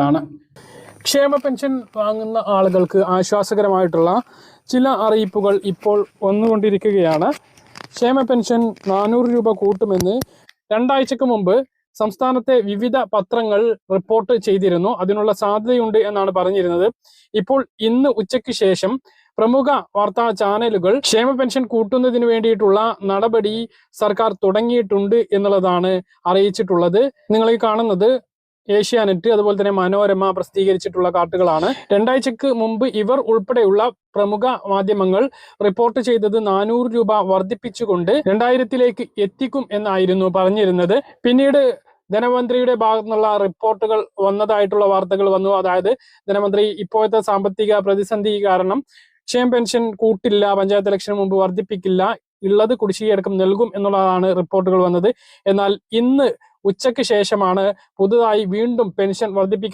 ാണ് ക്ഷേമ പെൻഷൻ വാങ്ങുന്ന ആളുകൾക്ക് ആശ്വാസകരമായിട്ടുള്ള ചില അറിയിപ്പുകൾ ഇപ്പോൾ വന്നുകൊണ്ടിരിക്കുകയാണ്. ക്ഷേമ പെൻഷൻ 400 രൂപ കൂട്ടുമെന്ന് 2 ആഴ്ചക്ക് മുമ്പ് സംസ്ഥാനത്തെ വിവിധ പത്രങ്ങൾ റിപ്പോർട്ട് ചെയ്തിരുന്നു. അതിനുള്ള സാധ്യതയുണ്ട് എന്നാണ് പറഞ്ഞിരുന്നത്. ഇപ്പോൾ ഇന്ന് ഉച്ചയ്ക്ക് ശേഷം പ്രമുഖ വാർത്താ ചാനലുകൾ ക്ഷേമ പെൻഷൻ കൂട്ടുന്നതിന് വേണ്ടിയിട്ടുള്ള നടപടി സർക്കാർ തുടങ്ങിയിട്ടുണ്ട് എന്നുള്ളതാണ് അറിയിച്ചിട്ടുള്ളത്. നിങ്ങൾ ഈ കാണുന്നത് ഏഷ്യാനെറ്റ് അതുപോലെ തന്നെ മനോരമ പ്രസിദ്ധീകരിച്ചിട്ടുള്ള കാർട്ടുകളാണ്. 2 ആഴ്ചക്ക് മുമ്പ് ഇവർ ഉൾപ്പെടെയുള്ള പ്രമുഖ മാധ്യമങ്ങൾ റിപ്പോർട്ട് ചെയ്തത് 400 രൂപ വർദ്ധിപ്പിച്ചുകൊണ്ട് 2000-ലേക്ക് എത്തിക്കും എന്നായിരുന്നു പറഞ്ഞിരുന്നത്. പിന്നീട് ധനമന്ത്രിയുടെ ഭാഗത്തു നിന്നുള്ള റിപ്പോർട്ടുകൾ വന്നതായിട്ടുള്ള വാർത്തകൾ വന്നു. അതായത് ധനമന്ത്രി ഇപ്പോഴത്തെ സാമ്പത്തിക പ്രതിസന്ധി കാരണം ക്ഷേമ പെൻഷൻ കൂട്ടില്ല, പഞ്ചായത്ത് ഇലക്ഷന് മുമ്പ് വർദ്ധിപ്പിക്കില്ല, ഉള്ളത് കുടിശ്ശികയടക്കം നൽകും എന്നുള്ളതാണ് റിപ്പോർട്ടുകൾ വന്നത്. എന്നാൽ ഇന്ന് ഉച്ചയ്ക്ക് ശേഷമാണ് പുതുതായി വീണ്ടും പെൻഷൻ വർദ്ധിപ്പിക്കാൻ